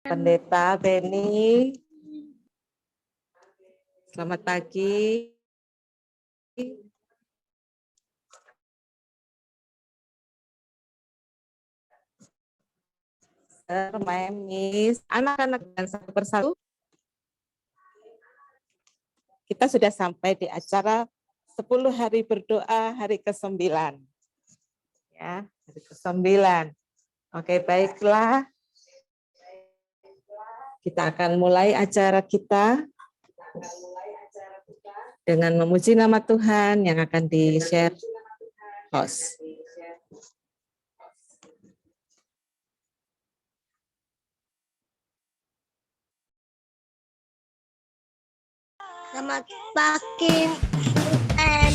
Pendeta Beni, selamat pagi. Memis, anak-anak dan satu persatu. Kita sudah sampai di acara 10 hari berdoa hari ke-9. Ya, hari ke-9. Oke, baiklah. Kita akan mulai acara kita dengan memuji nama Tuhan yang akan di-share host. Selamat pagi, and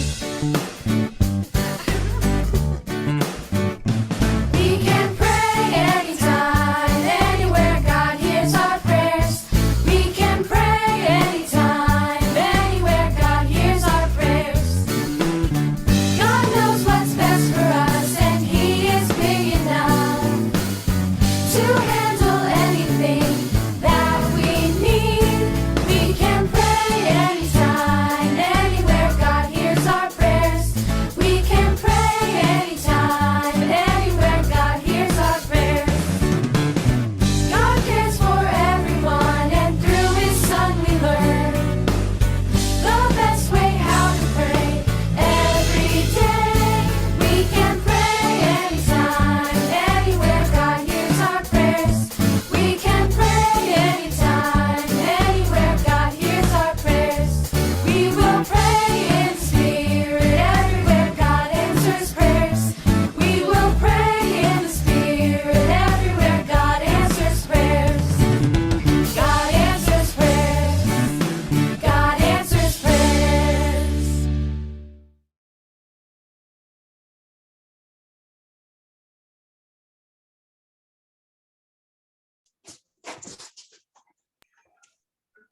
We can pray anytime, anywhere. God hears our prayers. We can pray anytime, anywhere. God hears our prayers. God knows what's best for us, and He is big enough to handle anything that we need. We can pray anytime, anywhere. God hears our prayers. We can pray anytime, anywhere. God hears our prayers. God cares for everyone, and through His Son we learn the best way how to pray every day. We can pray anytime, anywhere. God hears our prayers. We can pray anytime, anywhere. God hears our prayers. We will pray in spirit everywhere. God answers prayers. We will pray in the spirit everywhere. God answers prayers. God answers prayers. God answers prayers.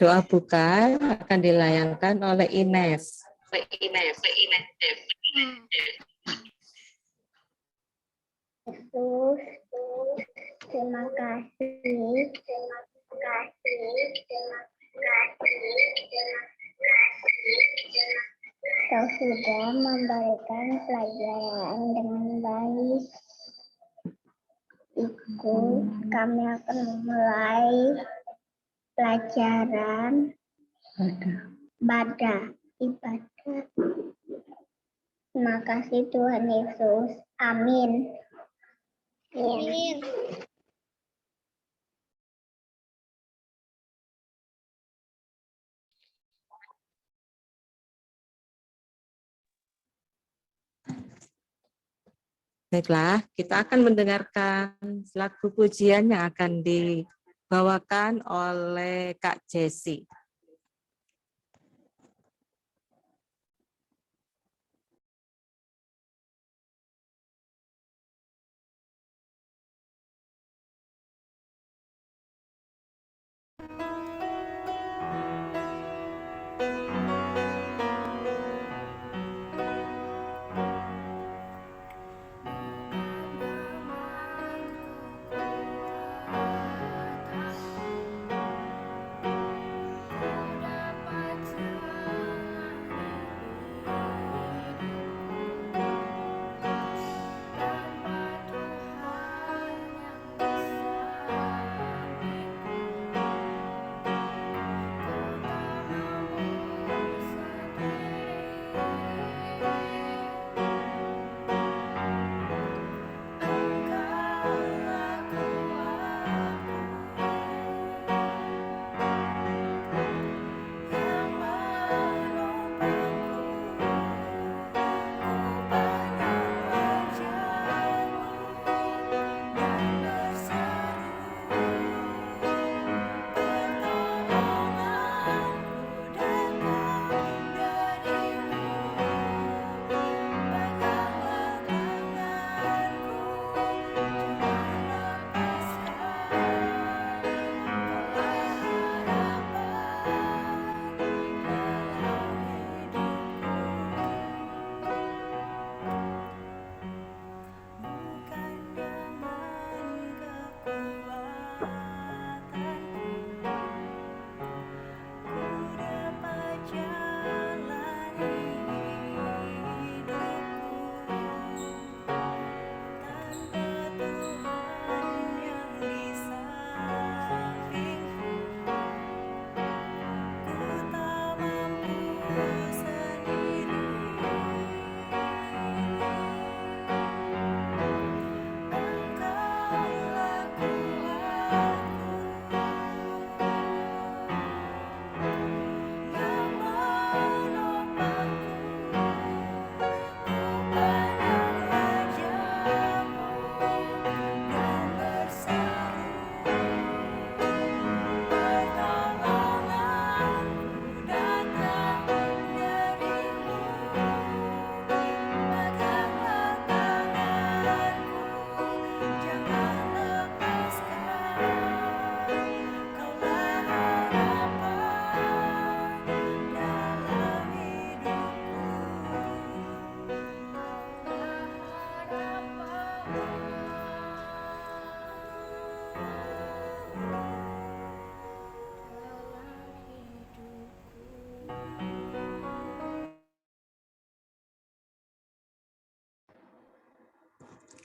Doa buka akan dilayangkan oleh Ines. Yesus, terima kasih, Kau sudah memberikan pelajaran dengan baik. Ikut, kami akan memulai pelajaran ibadah. Terima kasih Tuhan Yesus. Amin. Amin. Baiklah, kita akan mendengarkan lagu pujian yang akan dibawakan oleh Kak Jessi.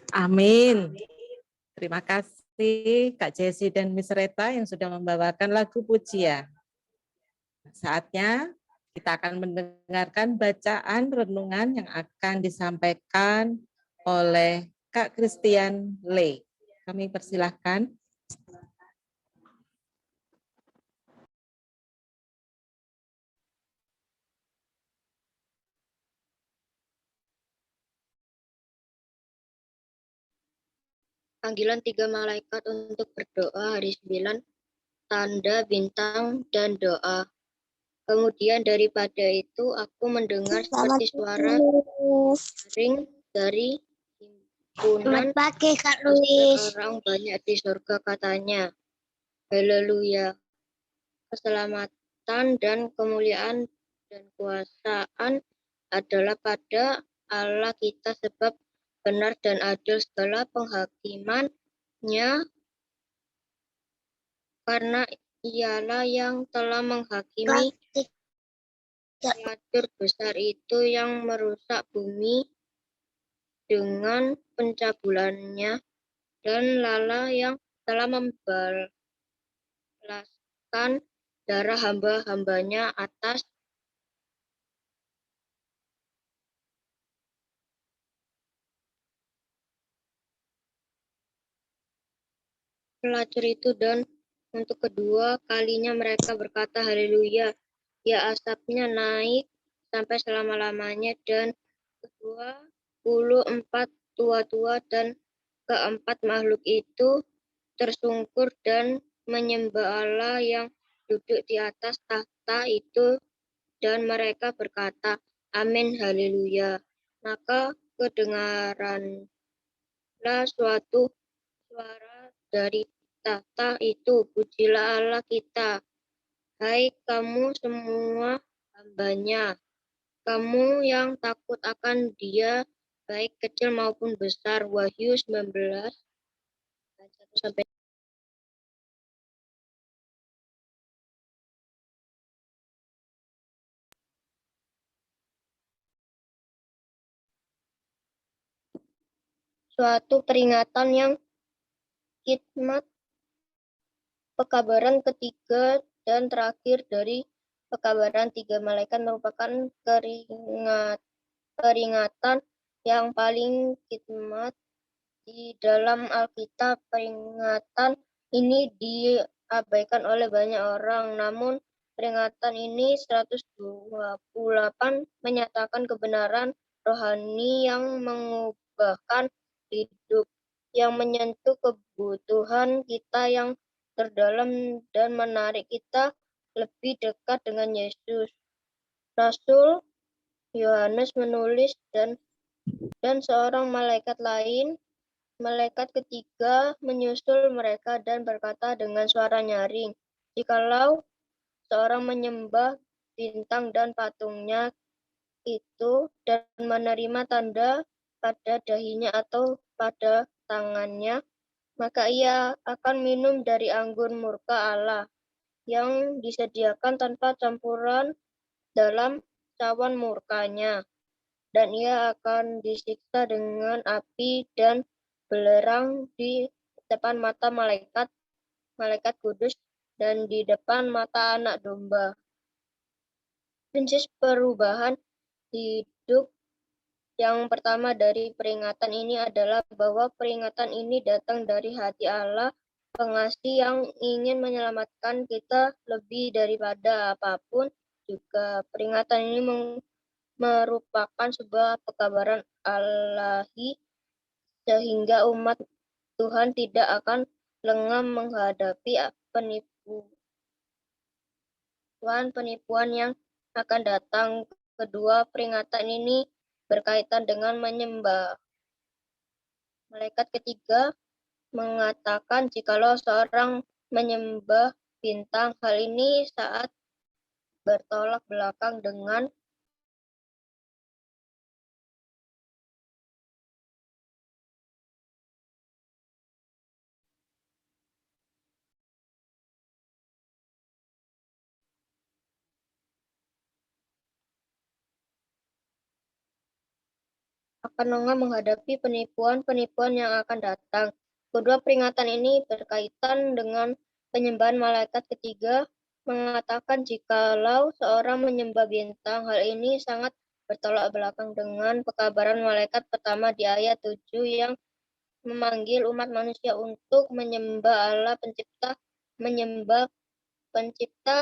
Amin. Terima kasih Kak Jessi dan Miss Reta yang sudah membawakan lagu pujian. Saatnya kita akan mendengarkan bacaan renungan yang akan disampaikan oleh Kak Christian Lee. Kami persilahkan. Panggilan 3 malaikat untuk berdoa hari 9, tanda bintang dan doa. Kemudian daripada itu aku mendengar seperti suara ring dari himpunan pagi Kak orang banyak di surga, katanya, haleluya, keselamatan dan kemuliaan dan kuasaan adalah pada Allah kita, sebab benar dan adil segala penghakimannya, karena ialah yang telah menghakimi pelacur besar itu yang merusak bumi dengan pencabulannya, dan Lala yang telah membalaskan darah hamba-hambanya atas pelacur itu. Dan untuk kedua kalinya mereka berkata, haleluya, ya asapnya naik sampai selama-lamanya. Dan ke-24 tua-tua dan keempat makhluk itu tersungkur dan menyembah Allah yang duduk di atas tahta itu, dan mereka berkata, amin, haleluya. Maka kedengaranlah suatu suara dari tahta itu, pujilah Allah kita, hai kamu semua hambanya, kamu yang takut akan Dia, baik kecil maupun besar. Wahyu 19 ayat 1 sampai. Suatu peringatan yang hikmat. Pekabaran ketiga dan terakhir dari pekabaran 3 malaikat merupakan peringatan yang paling hikmat di dalam Alkitab. Peringatan ini diabaikan oleh banyak orang, namun peringatan ini 128 menyatakan kebenaran rohani yang mengubahkan hidup, yang menyentuh kebutuhan kita yang terdalam dan menarik kita lebih dekat dengan Yesus. Rasul Yohanes menulis, dan seorang malaikat lain, malaikat ketiga, menyusul mereka dan berkata dengan suara nyaring, jikalau seorang menyembah bintang dan patungnya itu dan menerima tanda pada dahinya atau pada tangannya, maka ia akan minum dari anggur murka Allah yang disediakan tanpa campuran dalam cawan murkanya, dan ia akan disiksa dengan api dan belerang di depan mata malaikat kudus dan di depan mata Anak Domba. Prinsip perubahan hidup yang pertama dari peringatan ini adalah bahwa peringatan ini datang dari hati Allah pengasih yang ingin menyelamatkan kita lebih daripada apapun. Juga peringatan ini merupakan sebuah pekabaran Allahi, sehingga umat Tuhan tidak akan lengah menghadapi penipuan yang akan datang. Kedua peringatan ini berkaitan dengan menyembah. Malaikat ketiga mengatakan jikalau seorang menyembah bintang, hal ini saat bertolak belakang dengan Anoa menghadapi penipuan-penipuan yang akan datang. Kedua peringatan ini berkaitan dengan penyembahan malaikat ketiga, mengatakan jikalau seorang menyembah bintang, hal ini sangat bertolak belakang dengan pekabaran malaikat pertama di ayat 7 yang memanggil umat manusia untuk menyembah Allah pencipta,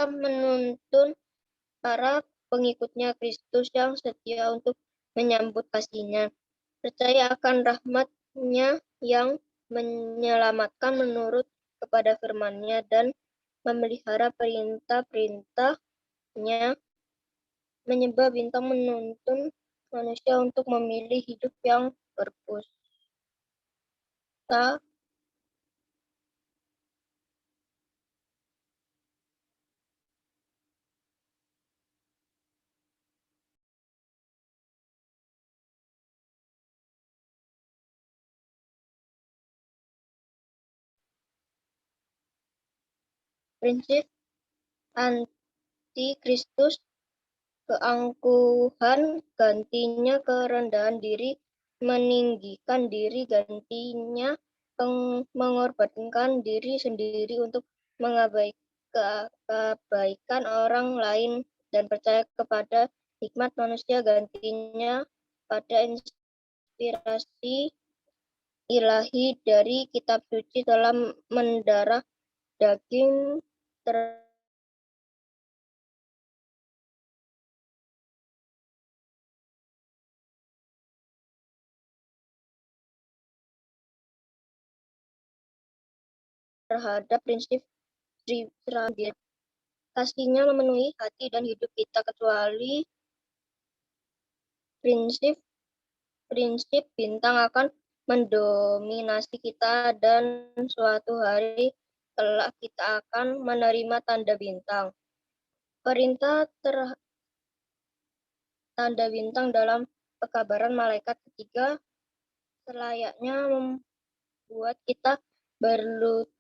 menuntun para pengikutnya Kristus yang setia untuk menyambut kasih-Nya. Percaya akan rahmat-Nya yang menyelamatkan menurut kepada firman-Nya dan memelihara perintah-perintah-Nya. Menyembah bintang menuntun manusia untuk memilih hidup yang berpusat prinsip anti-Kristus, keangkuhan gantinya kerendahan diri, meninggikan diri gantinya mengorbankan diri sendiri untuk mengabaikan orang lain dan percaya kepada hikmat manusia gantinya pada inspirasi ilahi dari kitab suci telah mendarah daging terhadap prinsip kasih-Nya memenuhi hati dan hidup kita, kecuali prinsip bintang akan mendominasi kita dan suatu hari kelak kita akan menerima tanda bintang. Perintah tanda bintang dalam pekabaran malaikat ketiga selayaknya membuat kita berlutut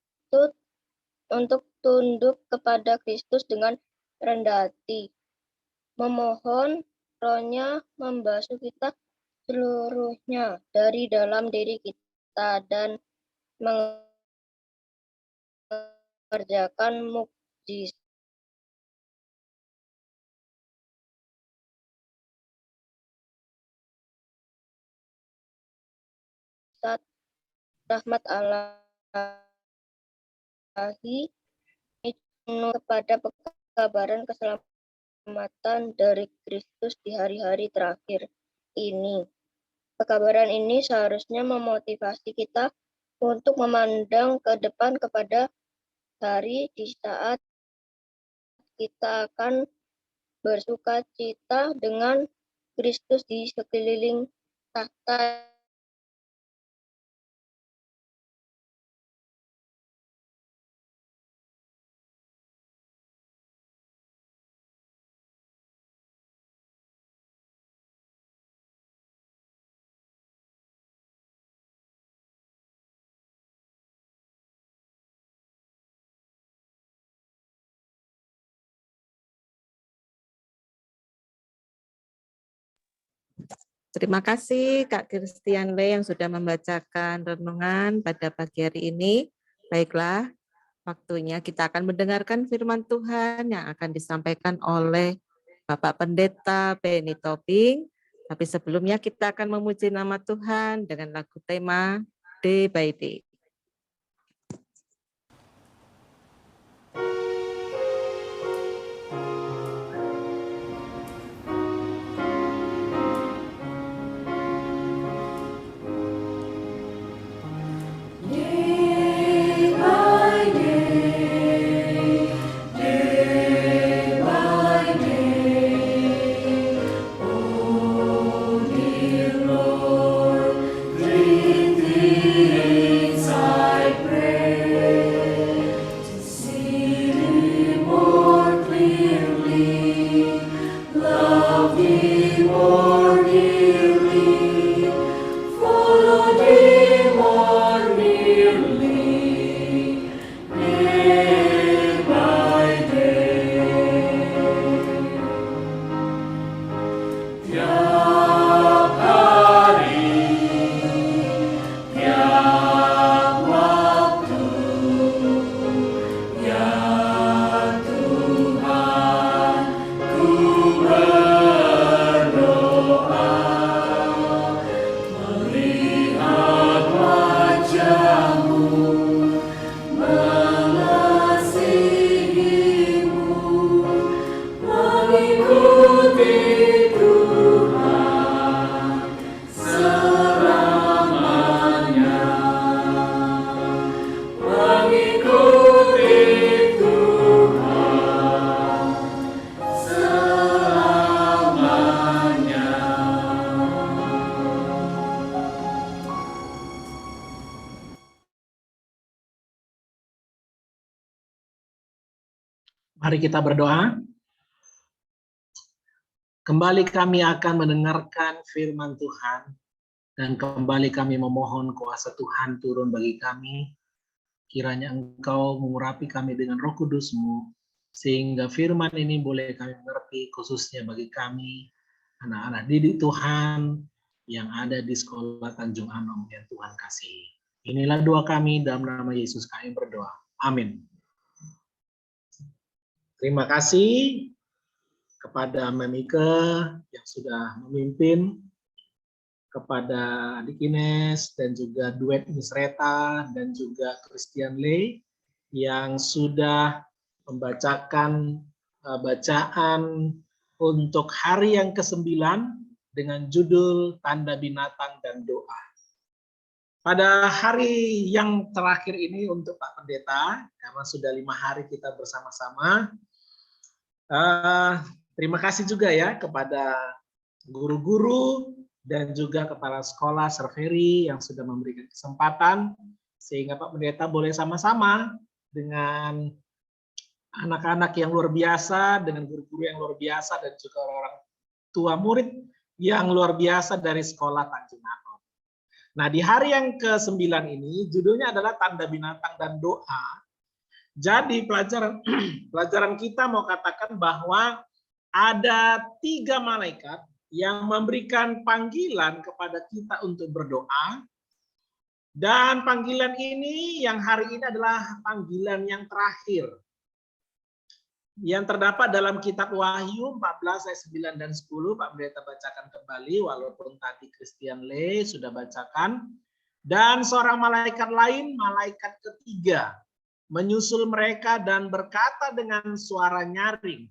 untuk tunduk kepada Kristus dengan rendah hati, memohon Roh-Nya membasuh kita seluruhnya dari dalam diri kita dan mengerjakan mukjizat rahmat Allahi kepada pekabaran keselamatan dari Kristus di hari-hari terakhir ini. Pekabaran ini seharusnya memotivasi kita untuk memandang ke depan kepada hari di saat kita akan bersuka cita dengan Kristus di sekeliling tahta Terima kasih Kak Christian Lee yang sudah membacakan renungan pada pagi hari ini. Baiklah, waktunya kita akan mendengarkan firman Tuhan yang akan disampaikan oleh Bapak Pendeta Benny Tobing. Tapi sebelumnya kita akan memuji nama Tuhan dengan lagu tema Day by Day. It's Mari kita berdoa. Kembali kami akan mendengarkan firman Tuhan, dan kembali kami memohon kuasa Tuhan turun bagi kami. Kiranya Engkau mengurapi kami dengan Roh Kudus-Mu, sehingga firman ini boleh kami mengerti, khususnya bagi kami, anak-anak didik Tuhan yang ada di sekolah Tanjung Anom yang Tuhan kasihi. Inilah doa kami, dalam nama Yesus kami berdoa. Amin. Terima kasih kepada Memike yang sudah memimpin, kepada Adik Ines dan juga duet Miss Reta dan juga Christian Lee yang sudah membacakan bacaan untuk hari yang ke-9 dengan judul Tanda Binatang dan Doa. Pada hari yang terakhir ini untuk Pak Pendeta, karena sudah 5 hari kita bersama-sama, terima kasih juga ya kepada guru-guru dan juga kepala sekolah Serveri yang sudah memberikan kesempatan sehingga Pak Pendeta boleh sama-sama dengan anak-anak yang luar biasa, dengan guru-guru yang luar biasa dan juga orang tua murid yang luar biasa dari sekolah Tanjung Anom. Nah, di hari yang ke-9 ini judulnya adalah Tanda Binatang dan Doa. Jadi pelajaran kita mau katakan bahwa ada 3 malaikat yang memberikan panggilan kepada kita untuk berdoa. Dan panggilan ini yang hari ini adalah panggilan yang terakhir. Yang terdapat dalam kitab Wahyu 14 ayat 9 dan 10. Pak Pendeta bacakan kembali walaupun tadi Christian Lee sudah bacakan. Dan seorang malaikat lain, malaikat ketiga, menyusul mereka dan berkata dengan suara nyaring,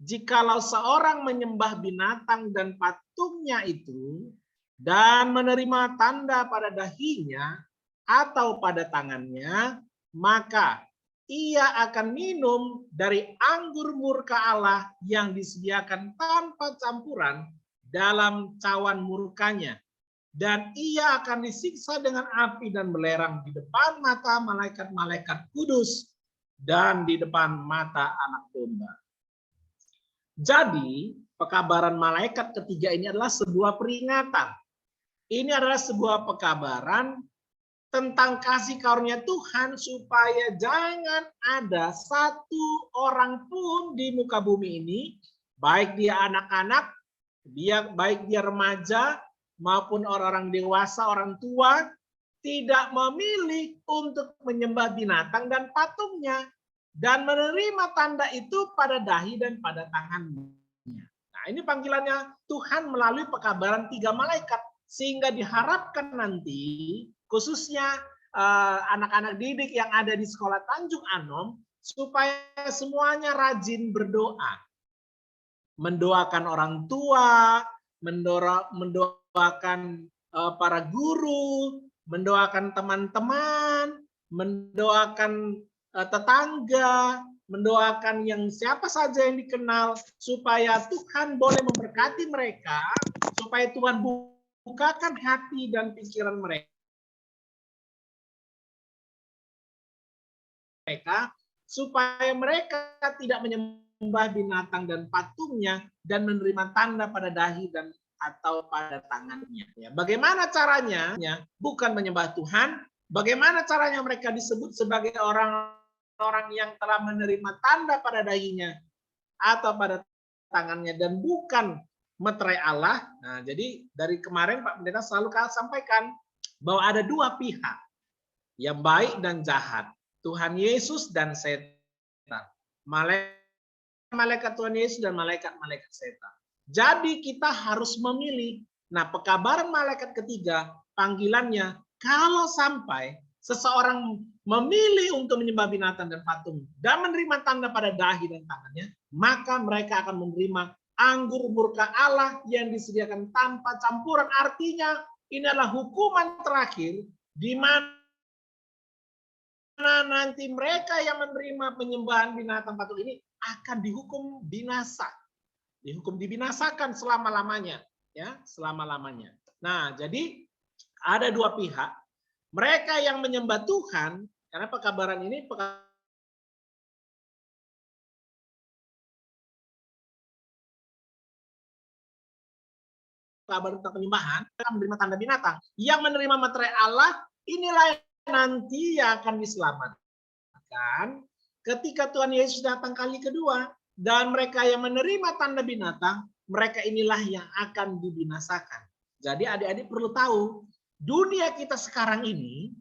"Jikalau seorang menyembah binatang dan patungnya itu dan menerima tanda pada dahinya atau pada tangannya, maka ia akan minum dari anggur murka Allah yang disediakan tanpa campuran dalam cawan murkanya. Dan ia akan disiksa dengan api dan belerang di depan mata malaikat-malaikat kudus dan di depan mata Anak Domba." Jadi, pekabaran malaikat ketiga ini adalah sebuah peringatan. Ini adalah sebuah pekabaran tentang kasih karunia Tuhan supaya jangan ada satu orang pun di muka bumi ini, baik dia anak-anak, baik dia remaja, maupun orang-orang dewasa, orang tua, tidak memilih untuk menyembah binatang dan patungnya dan menerima tanda itu pada dahi dan pada tangannya. Nah, ini panggilannya Tuhan melalui pekabaran 3 malaikat, sehingga diharapkan nanti khususnya anak-anak didik yang ada di sekolah Tanjung Anom supaya semuanya rajin berdoa, mendoakan orang tua, mendoakan para guru, mendoakan teman-teman, mendoakan tetangga, mendoakan yang siapa saja yang dikenal, supaya Tuhan boleh memberkati mereka, supaya Tuhan bukakan hati dan pikiran mereka, supaya mereka tidak menyembah binatang dan patungnya dan menerima tanda pada dahi dan atau pada tangannya. Bagaimana caranya? Bukan menyembah Tuhan. Bagaimana caranya mereka disebut sebagai orang yang telah menerima tanda pada dahinya atau pada tangannya dan bukan meterai Allah. Nah, jadi dari kemarin Pak Pendeta selalu sampaikan bahwa ada 2 pihak, yang baik dan jahat, Tuhan Yesus dan setan, malaikat Tuhan Yesus dan malaikat-malaikat setan. Jadi kita harus memilih. Nah, pekabaran malaikat ketiga, panggilannya, kalau sampai seseorang memilih untuk menyembah binatang dan patung dan menerima tanda pada dahi dan tangannya, maka mereka akan menerima anggur murka Allah yang disediakan tanpa campuran. Artinya ini adalah hukuman terakhir di mana nanti mereka yang menerima penyembahan binatang patung ini akan dihukum binasa. Dihukum dibinasakan selama-lamanya, ya, selama-lamanya. Nah, jadi ada 2 pihak. Mereka yang menyembah Tuhan, karena pekabaran ini kabar tentang penyembahan, mereka menerima tanda binatang. Yang menerima materai Allah, inilah yang nanti yang akan diselamatkan ketika Tuhan Yesus datang kali kedua. Dan mereka yang menerima tanda binatang, mereka inilah yang akan dibinasakan. Jadi adik-adik perlu tahu, dunia kita sekarang ini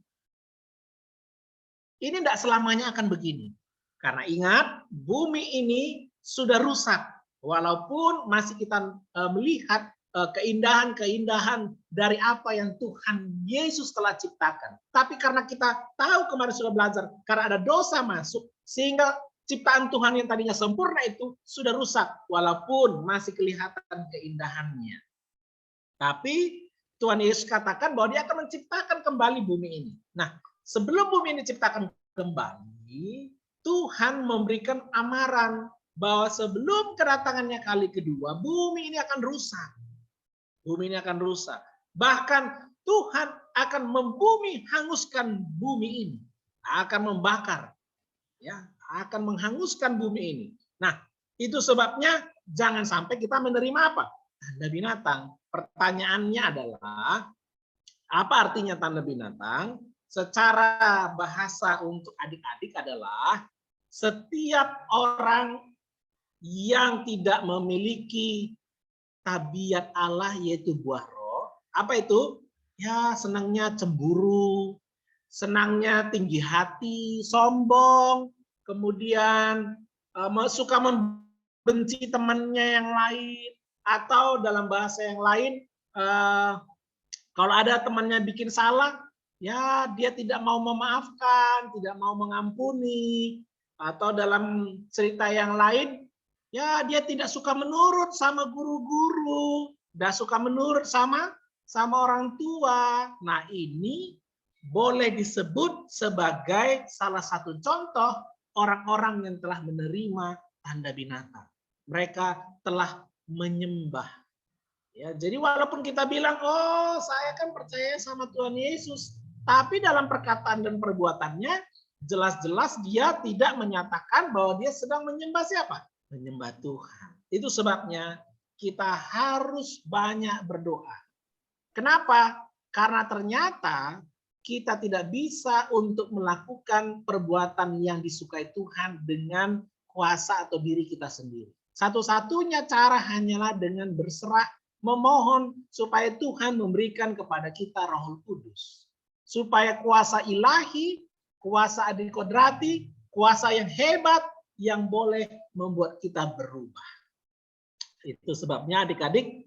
tidak selamanya akan begini. Karena ingat, bumi ini sudah rusak. Walaupun masih kita melihat keindahan-keindahan dari apa yang Tuhan Yesus telah ciptakan. Tapi karena kita tahu kemarin sudah belajar, karena ada dosa masuk, sehingga ciptaan Tuhan yang tadinya sempurna itu sudah rusak, walaupun masih kelihatan keindahannya. Tapi Tuhan Yesus katakan bahwa dia akan menciptakan kembali bumi ini. Nah, sebelum bumi ini diciptakan kembali, Tuhan memberikan amaran bahwa sebelum kedatangannya kali kedua, bumi ini akan rusak. Bumi ini akan rusak. Bahkan Tuhan akan hanguskan bumi ini. Akan membakar. Ya, akan menghanguskan bumi ini. Nah, itu sebabnya jangan sampai kita menerima apa? Tanda binatang. Pertanyaannya adalah, apa artinya tanda binatang? Secara bahasa untuk adik-adik adalah setiap orang yang tidak memiliki tabiat Allah, yaitu buah roh. Apa itu? Ya, senangnya cemburu, senangnya tinggi hati, sombong, kemudian suka membenci temannya yang lain, atau dalam bahasa yang lain, kalau ada temannya bikin salah, ya dia tidak mau memaafkan, tidak mau mengampuni, atau dalam cerita yang lain, ya dia tidak suka menurut sama guru-guru, tidak suka menurut sama orang tua. Nah, ini boleh disebut sebagai salah satu contoh orang-orang yang telah menerima tanda binatang. Mereka telah menyembah. Ya, jadi walaupun kita bilang, oh saya kan percaya sama Tuhan Yesus, tapi dalam perkataan dan perbuatannya jelas-jelas dia tidak menyatakan bahwa dia sedang menyembah siapa? Menyembah Tuhan. Itu sebabnya kita harus banyak berdoa. Kenapa? Karena ternyata kita tidak bisa untuk melakukan perbuatan yang disukai Tuhan dengan kuasa atau diri kita sendiri. Satu-satunya cara hanyalah dengan berserah, memohon supaya Tuhan memberikan kepada kita Roh Kudus. Supaya kuasa ilahi, kuasa adikodrati, kuasa yang hebat yang boleh membuat kita berubah. Itu sebabnya adik-adik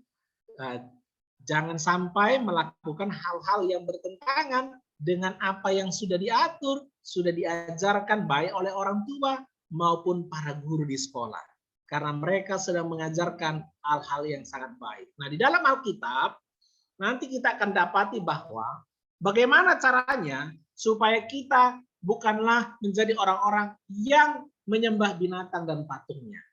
jangan sampai melakukan hal-hal yang bertentangan dengan apa yang sudah diatur, sudah diajarkan baik oleh orang tua maupun para guru di sekolah. Karena mereka sedang mengajarkan hal-hal yang sangat baik. Nah, di dalam Alkitab, nanti kita akan dapati bahwa bagaimana caranya supaya kita bukanlah menjadi orang-orang yang menyembah binatang dan patungnya.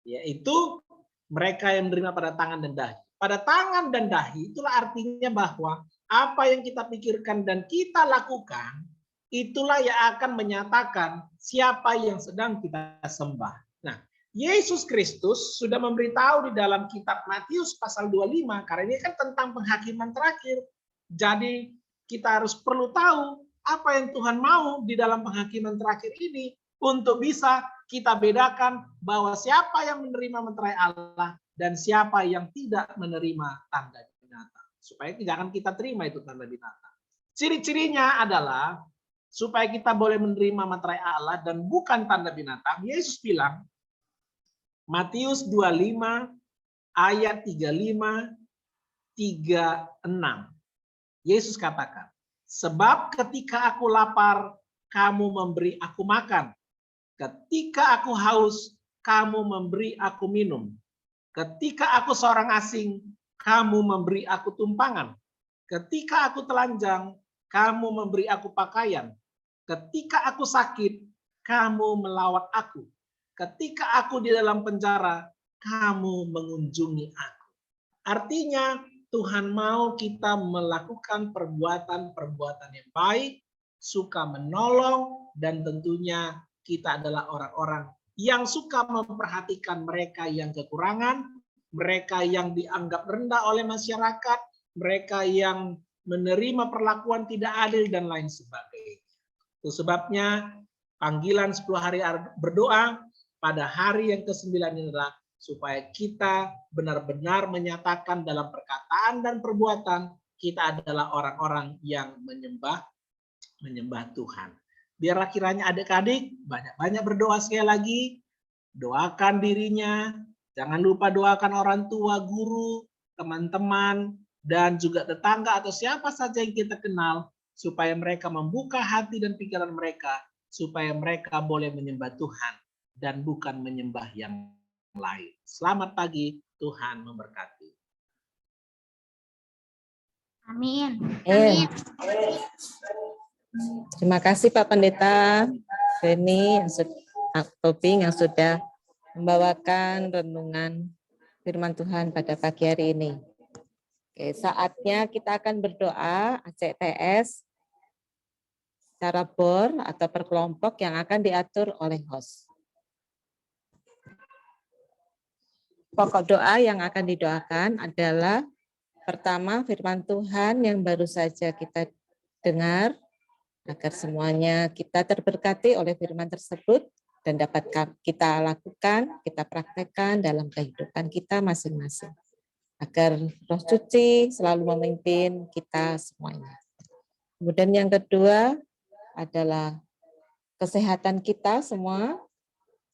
Yaitu mereka yang menerima pada tangan dan dahi. Pada tangan dan dahi itulah artinya bahwa apa yang kita pikirkan dan kita lakukan, itulah yang akan menyatakan siapa yang sedang kita sembah. Nah, Yesus Kristus sudah memberitahu di dalam kitab Matius pasal 25, karena ini kan tentang penghakiman terakhir. Jadi kita harus perlu tahu apa yang Tuhan mau di dalam penghakiman terakhir ini untuk bisa kita bedakan bahwa siapa yang menerima materai Allah dan siapa yang tidak menerima tanda binatang. Supaya jangan kita terima itu tanda binatang. Ciri-cirinya adalah supaya kita boleh menerima materai Allah dan bukan tanda binatang. Yesus bilang, Matius 25 ayat 35, 36. Yesus katakan, sebab ketika aku lapar, kamu memberi aku makan. Ketika aku haus, kamu memberi aku minum. Ketika aku seorang asing, kamu memberi aku tumpangan. Ketika aku telanjang, kamu memberi aku pakaian. Ketika aku sakit, kamu melawat aku. Ketika aku di dalam penjara, kamu mengunjungi aku. Artinya, Tuhan mau kita melakukan perbuatan-perbuatan yang baik, suka menolong, dan tentunya kita adalah orang-orang yang suka memperhatikan mereka yang kekurangan, mereka yang dianggap rendah oleh masyarakat, mereka yang menerima perlakuan tidak adil, dan lain sebagainya. Itu sebabnya panggilan 10 hari berdoa pada hari yang ke-9 ini adalah supaya kita benar-benar menyatakan dalam perkataan dan perbuatan kita adalah orang-orang yang menyembah Tuhan. Biarlah kiranya adik-adik banyak-banyak berdoa sekali lagi, doakan dirinya, jangan lupa doakan orang tua, guru, teman-teman, dan juga tetangga atau siapa saja yang kita kenal, supaya mereka membuka hati dan pikiran mereka, supaya mereka boleh menyembah Tuhan dan bukan menyembah yang lain. Selamat pagi, Tuhan memberkati. Amin. Terima kasih Pak Pendeta Reni Tobing yang sudah membawakan renungan firman Tuhan pada pagi hari ini. Oke, saatnya kita akan berdoa ACTS secara bor atau per kelompok yang akan diatur oleh host. Pokok doa yang akan didoakan adalah pertama firman Tuhan yang baru saja kita dengar, agar semuanya kita terberkati oleh firman tersebut dan dapat kita lakukan, kita praktekkan dalam kehidupan kita masing-masing. Agar Roh Suci selalu memimpin kita semuanya. Kemudian yang kedua adalah kesehatan kita semua,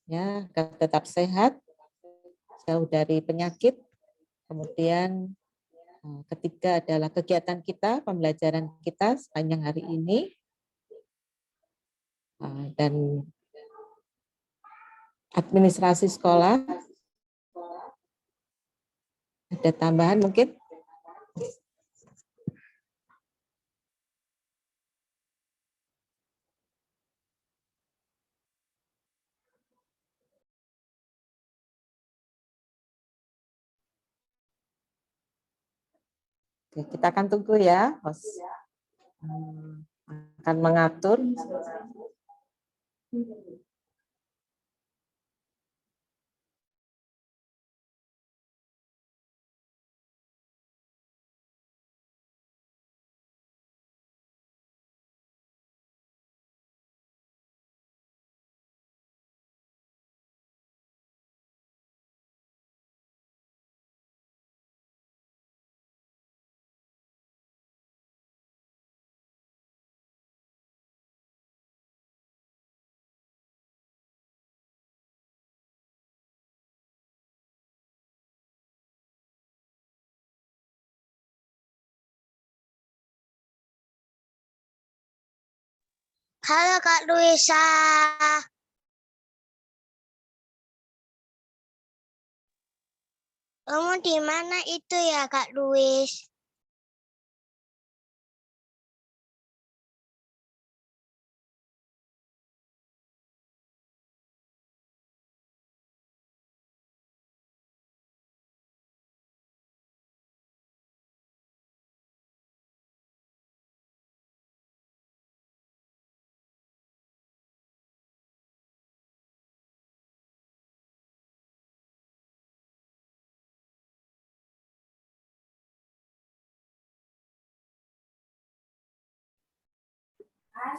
ya, agar tetap sehat, jauh dari penyakit. Kemudian ketiga adalah kegiatan kita, pembelajaran kita sepanjang hari ini. Dan administrasi sekolah. Ada tambahan mungkin? Oke, kita akan tunggu ya, host akan mengatur. Halo Kak Luisa. Kamu di mana itu ya Kak Luis?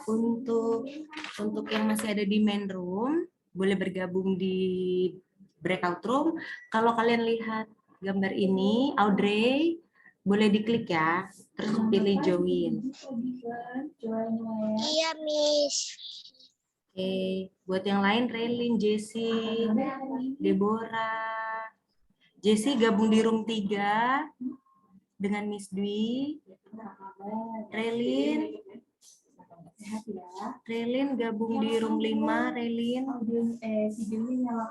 Untuk yang masih ada di main room, boleh bergabung di breakout room. Kalau kalian lihat gambar ini, Audrey, boleh diklik ya, terus pilih join. Iya, Miss. Oke, buat yang lain, Relin, Jessie, Deborah. Jessie gabung di room 3 dengan Miss Dwi. Relin gabung di room 5, Relin.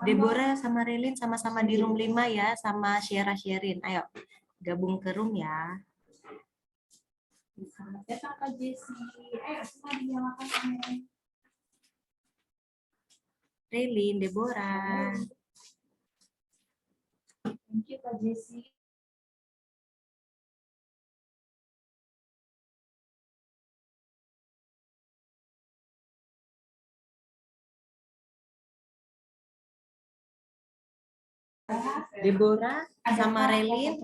Deborah sama Relin sama-sama di room 5 ya, sama Sherin. Ayo, gabung ke room ya. Relin, Deborah. Thank you, Kak Jessie. Deborah sama Relin.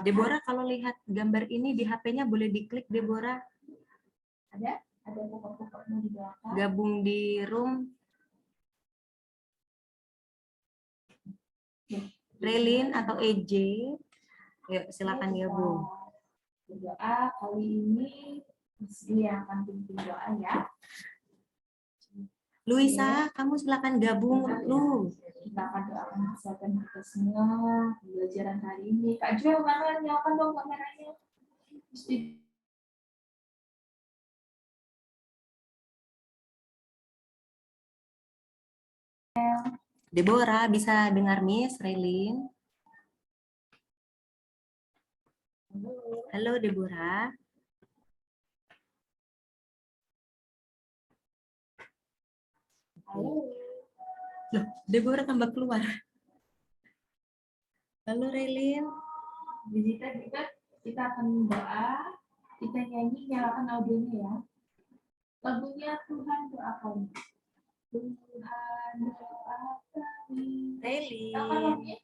Deborah kalau lihat gambar ini di HP-nya boleh diklik Deborah. Ada pokok-pokoknya di belakang. Gabung di room. Relin atau EJ. Yuk silakan gabung. Berdoa kali ini dia akan pimpin doa ya. Luisa, kamu silakan gabung lu. Kita akan doakan kesehatan kita semua pembelajaran hari ini. Kak Jo, mana nyalakan dong kameranya. Deborah bisa dengar Miss Relin? Halo Deborah. Loh, Deborah tambah keluar. Halo Relin. Di kita akan doa, kita nyanyi, nyalakan audionya ya. Lagunya Tuhan doa kami. Tuhan doa kami. Relin. Nyalakan lagunya.